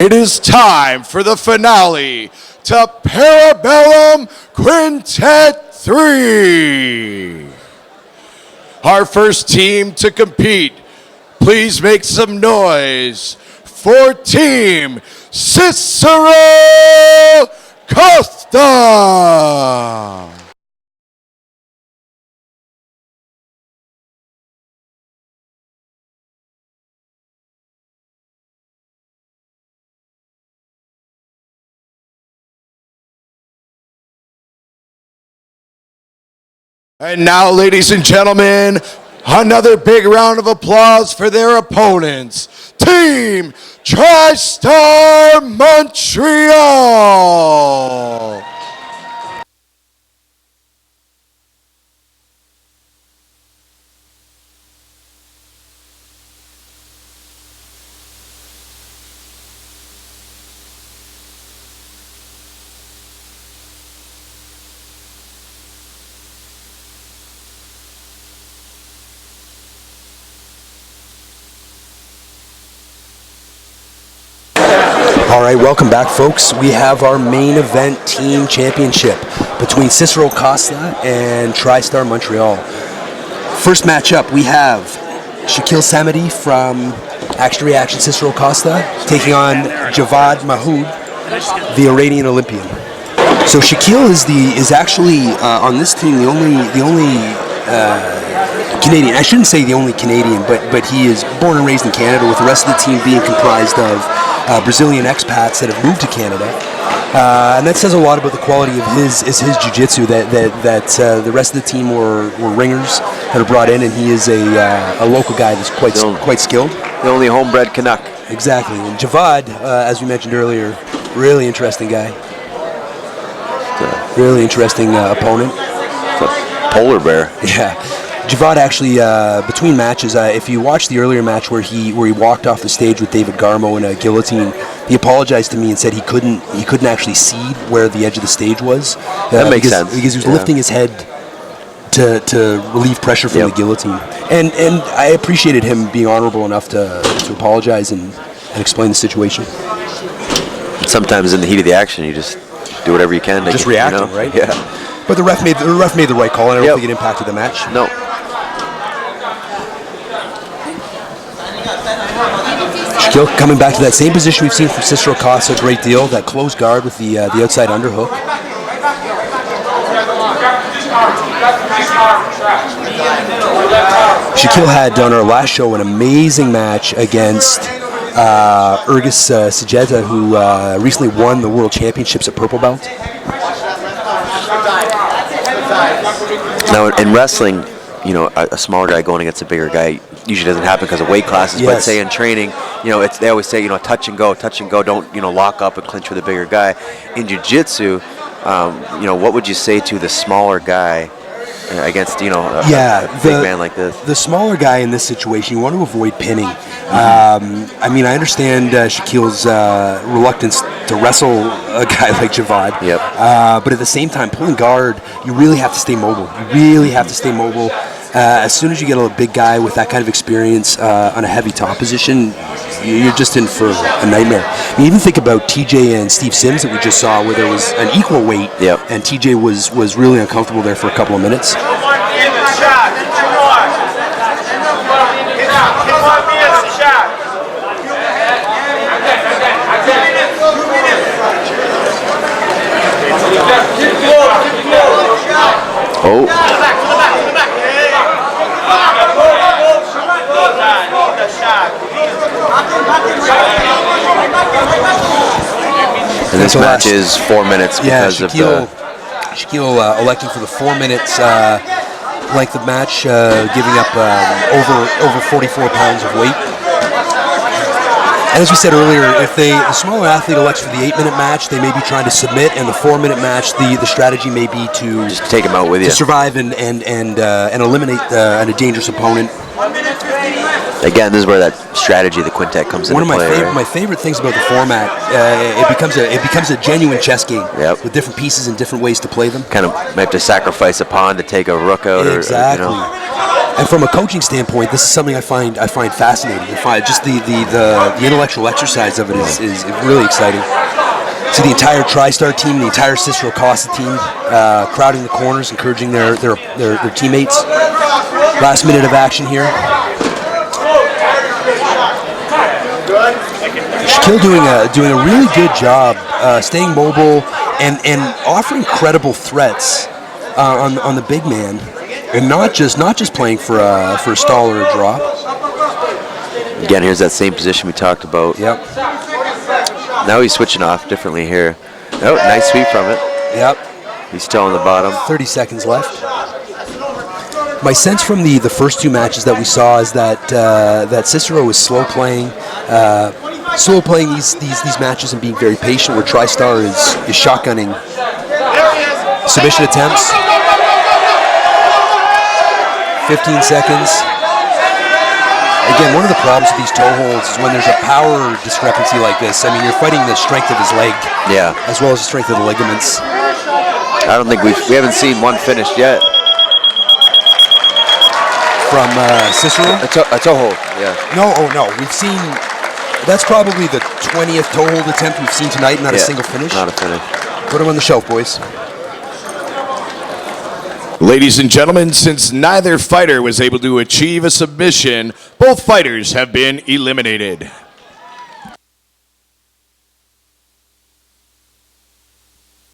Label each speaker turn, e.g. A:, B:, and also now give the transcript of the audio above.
A: it is time for the finale to Parabellum Quintet 3. Our first team to compete, please make some noise for Team Cicero Costha. And now, ladies and gentlemen, another big round of applause for their opponents. Team Tristar Montreal.
B: All right, welcome back, folks. We have our main event team championship between Cicero Costha and Tristar Montreal. First matchup, we have Shakeel Sammady from Action Reaction Cicero Costha taking on Mahjoub, the Iranian Olympian. So Shakeel is actually on this team the only Canadian. I shouldn't say the only Canadian, but he is born and raised in Canada, with the rest of the team being comprised of Brazilian expats that have moved to Canada, and that says a lot about the quality of his jiu-jitsu. That the rest of the team were ringers that are brought in, and he is a local guy that's quite skilled.
C: The only homebred Canuck.
B: Exactly. And Javad, as we mentioned earlier, really interesting guy. Really interesting opponent.
C: It's a polar bear.
B: Yeah. Javad actually, between matches, if you watch the earlier match where he walked off the stage with David Garmo in a guillotine, he apologized to me and said he couldn't actually see where the edge of the stage was.
C: That makes sense.
B: Because he was lifting his head to relieve pressure from the guillotine. And I appreciated him being honorable enough to apologize and explain the situation.
C: Sometimes in the heat of the action, you just do whatever you can.
B: Just reacting, right?
C: Yeah.
B: But the ref made the right call, and I don't think it impacted the match.
C: No.
B: Shakeel coming back to that same position we've seen from Cicero Costha a great deal, that closed guard with the outside underhook. Shakeel had on our last show an amazing match against Urgis Sajeta, who recently won the World Championships at Purple Belt.
C: Now, in wrestling, you know, a smaller guy going against a bigger guy usually doesn't happen because of weight classes.
B: Yes.
C: But say in training, you know, they always say, you know, touch and go. Don't, you know, lock up and clinch with a bigger guy. In jiu-jitsu, you know, what would you say to the smaller guy against, you know, a big man like this?
B: The smaller guy in this situation, you want to avoid pinning. I mean, I understand Shakeel's reluctance to wrestle a guy like Javad.
C: Yep.
B: But at the same time, pulling guard, you really have to stay mobile. As soon as you get a big guy with that kind of experience on a heavy top position, you're just in for a nightmare. You even think about TJ and Steve Sims that we just saw, where there was an equal weight, and TJ was really uncomfortable there for a couple of minutes.
C: Oh. And this match is 4 minutes because of the...
B: Shakeel electing for the 4 minutes length of match, giving up over 44 pounds of weight. And as we said earlier, if the smaller athlete elects for the 8-minute match, they may be trying to submit, and the 4-minute match, the strategy may be to
C: just take him out with you,
B: to survive and eliminate a dangerous opponent.
C: Again, this is where that strategy, the quintet, comes into play.
B: One of my favorite things about the format, it becomes a genuine chess game with different pieces and different ways to play them.
C: Kind of might have to sacrifice a pawn to take a rook out.
B: Exactly.
C: Or, you know.
B: And from a coaching standpoint, this is something I find fascinating. I find just the intellectual exercise of it is really exciting. See the entire Tristar team, the entire Cicero Costha team, crowding the corners, encouraging their teammates. Last minute of action here. Shakeel doing a really good job staying mobile and offering credible threats on the big man, and not just playing for a stall or a drop.
C: Again, here's that same position we talked about.
B: Yep.
C: Now he's switching off differently here. Oh, nice sweep from it.
B: Yep.
C: He's still on the bottom.
B: 30 seconds left. My sense from the first two matches that we saw is that Cicero was slow playing these matches and being very patient, where Tristar is shotgunning submission attempts. 15 seconds. Again, one of the problems with these toe holds is when there's a power discrepancy like this. I mean, you're fighting the strength of his leg, as well as the strength of the ligaments.
C: I don't think we haven't seen one finished yet.
B: From Cicero?
C: A toe hold, yeah.
B: No, we've seen. That's probably the 20th toe hold attempt we've seen tonight. Not a single finish.
C: Not a finish.
B: Put him on the shelf, boys.
A: Ladies and gentlemen, since neither fighter was able to achieve a submission, both fighters have been eliminated.